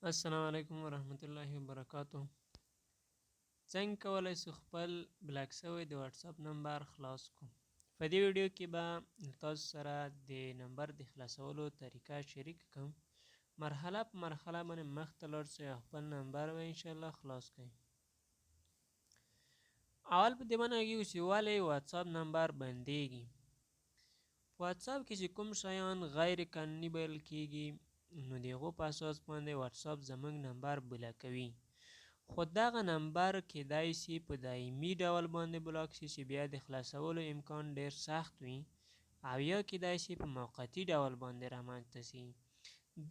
السلام علیکم ورحمت الله وبرکاتو. څنګه کولی شو خپل بلاک شوی د واتساپ نمبر خلاص کړو؟ په دې ویډیو کې به تاسو سره د نمبر د خلاصولو طریقه شریک کوم. مرحله په مرحله باندې مخته لاړ شئ او خپل نمبر به انشاءالله خلاص کړئ. اول په دې باندې غږیږو چې ولې واتساپ نمبر بندیږي. په واتساپ کې چې کوم شیان غیر قانوني بلل کیږي نو د هغو په اساس باندې واتساپ زموږ نمبر بلاکوي. خو دغه نمبر کیدای شي په دایمي ډول باندې بلاک شي چې بیا د خلاصولو امکان ډیر سخت وي، او یا کیدای شي په موقتي ډول باندې رامنځته شي.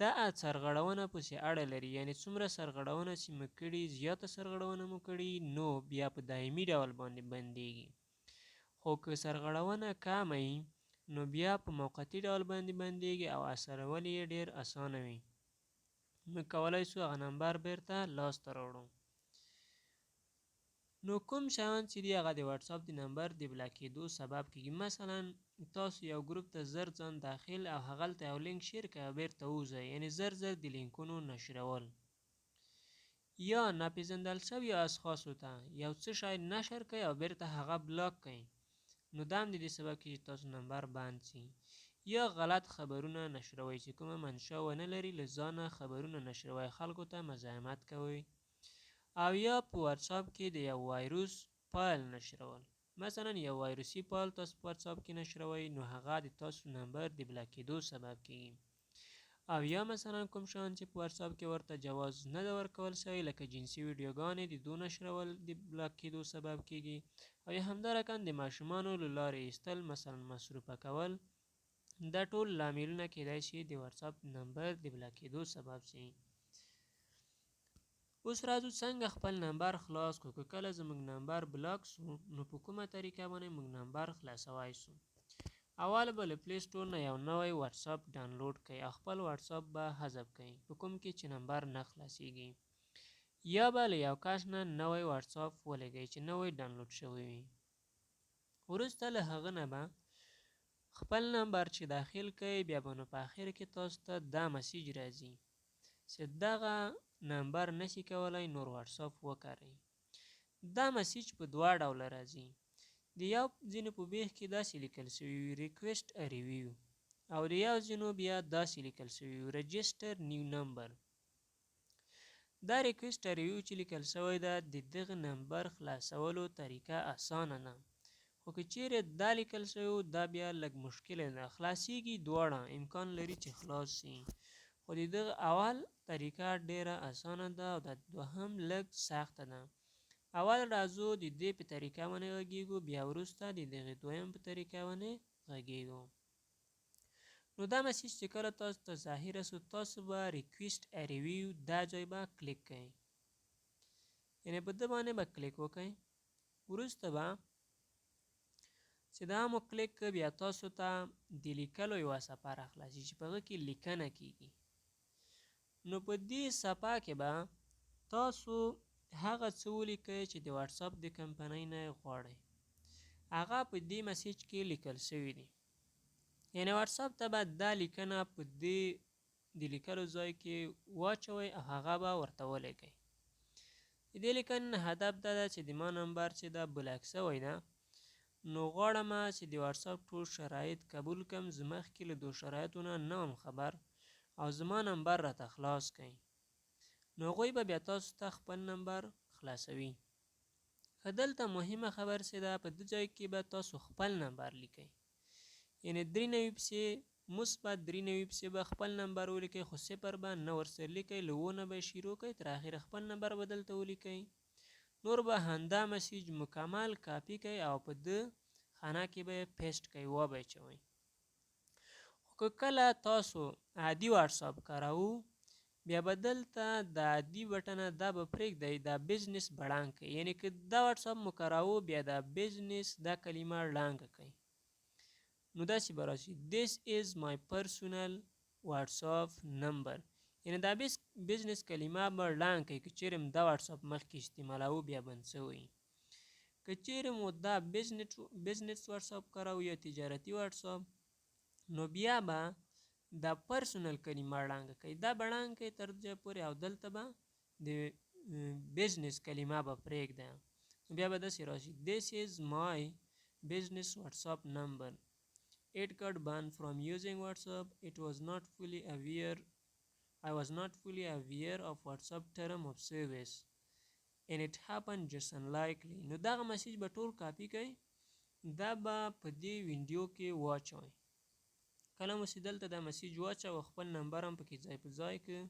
دا سرغړونه پسې اړه لري، یعنی څومره سرغړونه چې مو کړي، زیاته سرغړونه مو کړي نو بیا په دایمي ډول باندې بندیږي. خو که سرغړونه کمه وي نو بیا په موقتي ډول باندې بندیږي او اثرول یې ډیر اسانه وي. موږ کولی شو هغه نمبر بیرته لاسته راوړو. نو کوم شیان چې دي هغه د واتساپ د نمبر د بلاک کېدو سبب کېږي. مثلا تاسو یو ګروپ ته زر ځان داخل او هغلته یو لینک شیر کړئ او بیرته ووځئ، یعنې زر د لینکونو نشرول. یا ناپېژندل شویو اشخاصو ته یو څه شی نشر کړئ او بیرته هغه بلاک کړئ، نو دا هم د دې سبب کېږي چې تاسو نمبر بند شي. یا غلط خبرونه نشروئ چې کومه منشا ونه لري، له ځانه خبرونه نشروئ، خلکو ته مزاحمت کوئ. او یا په واتساپ کې د یو وایروس فایل نشرول. مثلا یو وایروسي فایل تاسو په واتساپ کې نشروئ نو هغه د تاسو نمبر د بلاک کېدو سبب کېږي. او یا مثلا کوم شیان چې په واتساپ کې ورته جواز نه ده ورکول شوی، لکه جنسي ویډیوګانې د دو نشرول د بلاک کېدو سبب کېږي. او یا همدارقاً د ماشومانو له لارې ایستل، مثلا مصروفه کول، دا ټول لاملونه کېدای شي د واتساپ نمبر د بلاک کېدو سبب شي. اوس راځو څنګه خپل نمبر خلاص کړو. که کله زموږ نمبر بلاک شو نو په کومه طریقه باندې موږ نمبر خلاصوای شو. اول به له پلی سټور نه یو نوی واتساپ ډاونلوډ کړئ او خپل واتساپ به حذف کړئ په کوم کې چې نمبر نه خلاصیږي. یا به له یو کس نه نوی واتساپ ولېږئ چې نوی ډاونلوډ شوی وي. وروسته له هغه نه به خپل نمبر چې داخل کړئ، بیا به نو په اخر کې تاسو ته دا مسیج راځي چې دغه نمبر نشي کولی نور واتساپ وکاروئ. دا مسیج په دوه ډوله راځي. د یو ځینو په بیخ کې داسې لیکل شوي وي ریکویسټ ا ریویو، او د یو ځینو بیا داسې لیکل شوي وي رجسټر نیو نمبر. دا ریکویسټ ا ریویو چې لیکل شوی ده د دغه نمبر خلاصولو طریقه اسانه ده، خو که چیرې دا لیکل شوی و دا بیا لږ مشکله ده. خلاصیږي دواړه، امکان لري چې خلاص شي، خو د دغه اول طریقه ډیره اسانه ده او د دوهم لږ سخته ده. اول راځو د دې په طریقه باندې غږیږو، بیا وروسته د دغې دویم په طریقه باندې غږیږو. نو دا مسیج چې کله تاسو ته ظاهره شو، تاسو به ریکویسټ ا ریویو دا ځای به کلیک کړئ، یعنې په ده باندې به کلیک وکړئ. وروسته به چې دا مو کلیک کړ، بیا تاسو ته د لیکلو یوه صفحه راخلاصي چې په هغه کې لیکنه کیږي. نو په دې صفحه کې به تاسو هغه څه ولیکئ چې د واتساپ د کمپنۍ نه غواړئ. هغه په دې مسیج کې لیکل شوي دي، یعنې واتساپ ته به دا لیکنه په دې د لیکلو ځای کې واچوئ او هغه به ورته ولیکئ. د دې لیکنې هدف دا ده چې د ما نمبر چې ده بلاک شوی ده، نو غواړم چې د واتساپ ټول شرایط قبول کړم، زه مخکې له دو شرایطو نه وم خبر، او زما نمبر راته خلاص کړئ. نو هغوی به بیا تاسو ته خپل نمبر خلاصوي. که دلته مهمه خبر څه ده، په دې ځای کې به تاسو خپل نمبر لیکئ، یعنې 93 پسې مثبت 93 پسې به خپل نمبر ولیکئ، خو صفر به نه ورسره لیکئ، له 9 نه به یې شروع کړئ تر اخره خپل نمبر به دلته ولیکئ. نور به همدا مسیج مکمل کاپي کړئ او په ده خانه کې به یې پیسټ کړئ، وبچوئ. خو که کله تاسو عادي واتساپ کاروو، بیا به دلته د عادي بټنه دا به پرېږدئ، دا بزنس به ړنګ کړئ، یعنې که دا واتساپ مو کاروو بیا دا بزنس دا کلمه ړنګه کړئ. نو داسې به راشي this is my personal WhatsApp number، یعنې دا بزنس کلمه به ړنګ کړئ. که چیرې مو دا واتساپ مخکې استعمالوو بیا بند شوی. که چیرې مو دا بزنس واتساپ کاروو یا تجارتي واتساپ، نو بیا به دا پرسونل کلمه ړنګه کوي، دا به ړنګ کوي تر دې پورې او دلته به د بزنس کلمه به پرېږده. بیا به داسې راشي this is my business WhatsApp number. It got banned from using WhatsApp. I was not fully aware of WhatsApp term of service and it happened just unlikely. نو دغه مسیج به ټول کاپی کوي، دا به په دې وینډیو کې واچوئ. کله مو چې دلته دا مسیج واچوه خپل نمبر هم پکې ځای په ځای کړ،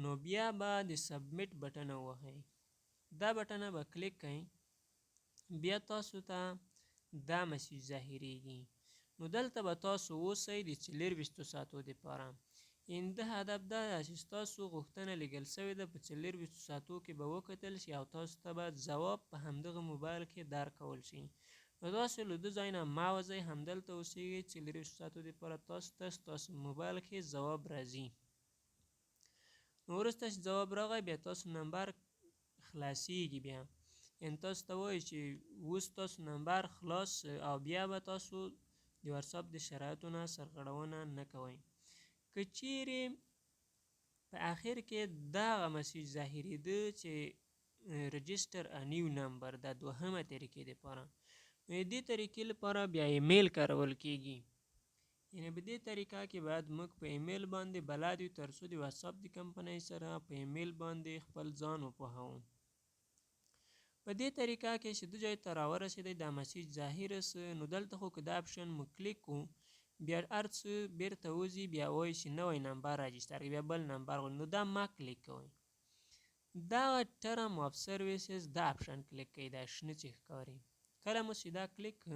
نو بیا به د سبمیټ بټنه ووهئ. دا بټنه به کلیک کئ، بیا تاسو ته دا مسیج ظاهریږي. نو دلته به تاسو اوسئ د 24 ساعتو دپاره. ده هدف دا ده چې ستاسو غوښتنه لیږل سوې ده په 24 ساعتو کې به وکتل شي او تاسو ته به ځواب په همدغه موبایل کې درکول شي. نو تاسو له ده ځای نه مه وځئ، همدلته اوسیږئ، 24 ساعتو دپاره تاسو ته ستاسو موبایل کې ځواب راځي. نو وروسته چې ځواب راغی بیا تاسو نمبر خلاصیږي، بیا یعنې تاسو ته وایي چې اوس تاسو نمبر خلاص او بیا به تاسو د واتساپ د شرایطو نه سرغړونه نه کوئ. که چیرې په آخر کې دغه مسیج ظاهرېده چې رجسټر ا نیو نمبر، دا دوهمه طریقې دپاره، نو د دې طریقې لپاره بیا ایمیل کارول کیږي. یعنې په دې طریقه کې باید موږ په ایمیل باندې بلد یو تر څو د واتساپ د کمپنۍ سره په ایمیل باندې خپل ځان وپوهوو. په دې طریقه کې چې دې ځای ته راورسېدی دا مسیج ظاهره سه، نو دلته خو که دا اپشن مو کلیک کړو بیا هر څه بیرته وځي، بیا وایي چې نوی نمبر راجستر کړئ، بیا بل نمبر غواړي، نو دا مه کلیک کوئ. دغه ټرم آف سرویسز دا اپشن کلیک کړئ، دا شنه چې ښکاري. کله مو چې دا کلیک کړ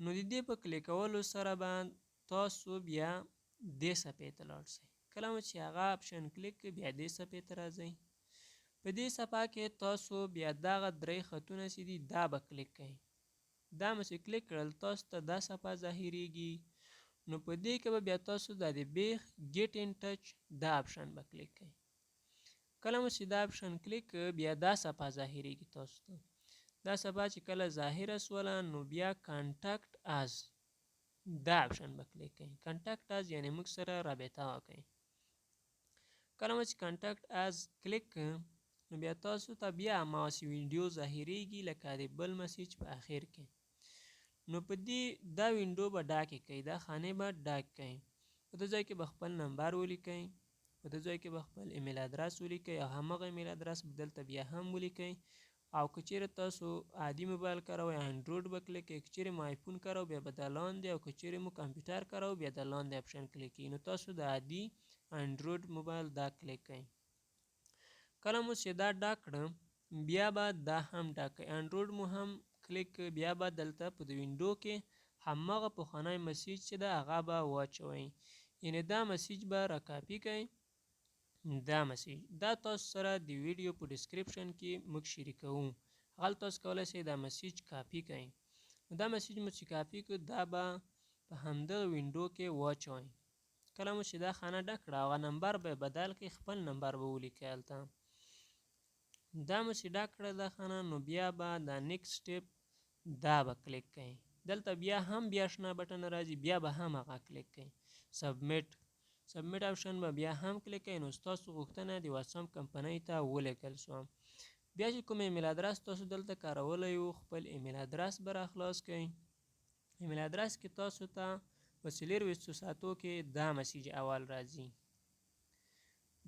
نو د دې په کلیکولو سره به تاسو بیا دې صفحې ته لاړ شئ. کله مو چې هغه اپشن کلیک کړ بیا دې صفحې ته راځئ. په دې صفحه کې تاسو بیا دغه 3 خطونه چې دي دا به کلیک کړئ. دا مو چې کلیک کړل تاسو ته دا صفحه ظاهریږي. نو په دې کې به بیا تاسو د بیغ ګیټ ان ټچ دا اپشن به کلیک کړئ. کله مو چې دا اپشن کلیک کړ بیا دا صفحه ظاهریږي تاسو ته. دا صفحه چې کله ظاهره سوله نو بیا کانټاکټ از دا اپشن به کلیک کړئ. کانټاکټ از یعنی موږ سره رابطه وکړئ. کله مو چې کانټاکټ از کلیک کړ نو بیا تاسو ته بیا هماغسې وینډیو ظاهریږي لکه د بل مسیج په اخر کې. نو په دې دا وینډو به ډاکې کوي، دا خانې به ډاک کوي. په دې ځای کې به خپل نمبر ولیکئ، په دې ځای کې به خپل ایمیل ادرس ولیکئ او همغه ایمیل ادرس به دلته بیا هم ولیکئ. او که چیرې تاسو عادي موبایل کاروئ انډرویډ به کلیک کړئ، که چیرې مو آیفون کاروئ بیا به دا لاندې، او که چیرې مو کمپیوټر کاروئ بیا دا لاندې اپشن کلیک کړئ. نو تاسو د عادي انډرویډ موبایل دا کلیک کړئ. کله مو چې دا ډاک کړه بیا به دا هم ډاک کړئ. انډرویډ مو هم کلیک بیا به دلته په دې وینډو کې همغه پخوانی مسیج چې ده هغه به واچوئ. یعنې دا مسیج به را کاپي کړئ. دا مسیج دا تاسو سره د ویډیو په ډسکریپشن کې موږ شریکوو، هغه تاسو کولی شئ دا مسیج کاپي کړئ. دا مسیج مو چې کاپي کړ دا به په همدغه وینډو کې واچوئ. کله مو چې دا خانه ډک کړه هغه نمبر به بدل کړئ، خپل نمبر به ولیکئ هلته. دا مو چې ډک کړه دا خانه نو بیا به دا نیکسټ سټیپ دا به کلیک کړئ. دلته بیا هم بیا شنه بټن راځي، بیا به هم هغه کلیک کړئ. سبمیټ اپشن به بیا هم کلیک کړئ. نو ستاسو غوښتنه د واتساپ کمپنۍ ته ولیږل شوه. بیا چې کوم ایمیل ادرس تاسو دلته کارولی وو خپل ایمیل ادرس به را خلاص کړئ. ایمیل ادرس کې تاسو ته په 24 ساعتو کې دا مسیج اول راځي.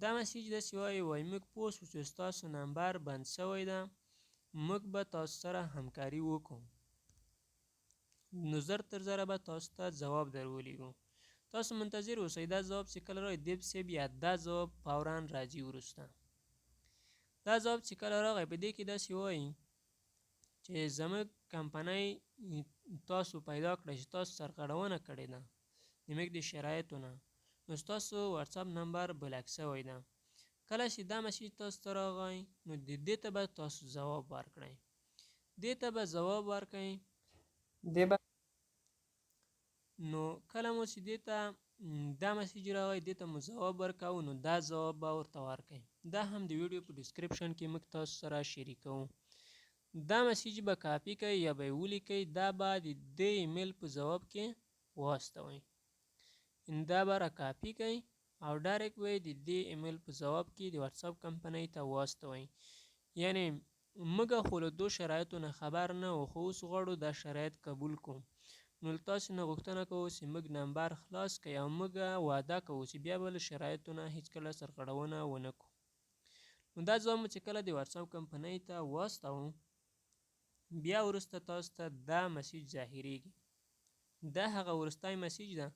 دا مسیج داسې وایي موږ پوه شو چې ستاسو نمبر بند شوی ده، موږ به تاسو سره همکاري وکړو، نو زر تر زره به تاسو ته ځواب در ولیږو. تاسو منتظر اوسئ دا ځواب چې کله راغی دیب صاحب یا دا ځواب فورا راځي وروسته. دا ځواب چې کله راغی په دې کې داسې وایي چې زموږ کمپنۍ تاسو پیدا کړئ چې تاسو سرغړونه کړې ده زموږ د شرایطو نه، نو ستاسو واتساپ نمبر بلاک شوی ده. کله چې دا مسیج تاسو ته راغی نو د دې ته به تاسو ځواب ورکړئ. دې ته به ځواب ورکړئ. نو کله مو چې دې ته دا مسیج راغی دې ته مو ځواب ورکوو، نو دا ځواب به ورته ورکړئ. دا هم د ویډیو په ډسکریپشن کې موږ تاسو سره شریکوو. دا مسیج به کاپي کړئ یا به یې ولیکئ، دا به د دې ایمیل په ځواب کې واستوئ. دا به را کاپي کوئ او ډایرکټ به یې د دې ایمیل په ځواب کې د واتساپ کمپنۍ ته واستوئ. یعنې موږ خو له دو شرایطو نه خبر نه وو، خو اوس غواړو دا شرایط قبول کړو. نو له تاسې نه غوښتنه کوو چې موږ نمبر خلاص کړئ او موږ وعده کوو چې بیا به له شرایطو نه هېڅکله سرغړونه ونه کړو. نو دا ځواب مو چې کله د واتساپ کمپنۍ ته واستوو، بیا وروسته تاسو ته دا مسیج ظاهریږي. دا هغه وروستی مسیج ده.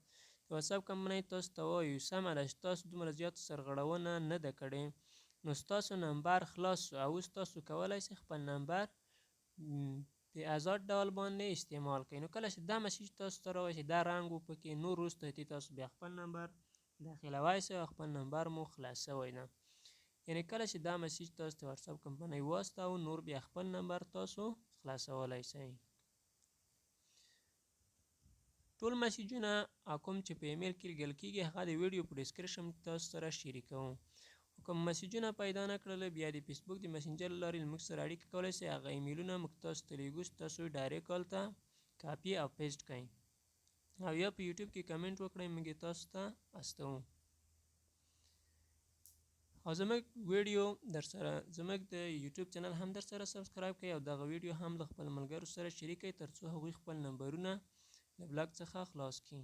د واتساپ کمپنۍ تاسو ته وایي سمه ده چې تاسو دومره زیاته سرغړونه نه ده کړې، نو ستاسو نمبر خلاص شو او اوس تاسو کولی شئ خپل نمبر په آزاد ډول باندې استعمال کړئ. نو کله چې دا مسیج تاسو ته راوایي چې دا رنګ و پکې، نور وروسته تاسو بیا خپل نمبر داخلوی شئ او خپل نمبر مو خلاص شوی ده. یعنې کله چې دا مسیج تاسو ته واتساپ کمپنۍ واستوو، نور بیا خپل نمبر تاسو خلاصولی شئ. ټول مسیجونه کوم چې په ایمیل کې لیږل کېږي هغه د ویډیو په ډسکرپشن کې تاسو سره شریکوم. کوم مسیجونه پیدا نه کړل، بیا د فیسبوک د مسنجر له لارې موږ سره اړیکه کولی شئ. هغه ایمیلونه موږ تاسو ته لیږو چې تاسو ډایرکټ هلته کاپي او پیسټ کړئ او یا په یوټیوب کې کمنټ وکړئ، موږ یې تاسو ته استوو. او زموږ ویډیو درسره زموږ د یوټیوب چینل هم درسره سبسکرایب کړئ او دغه ویډیو هم له خپلو ملګرو سره شریک کړئ تر څو هغوی خپل نمبرونه له بلاک څخه خلاص کړي.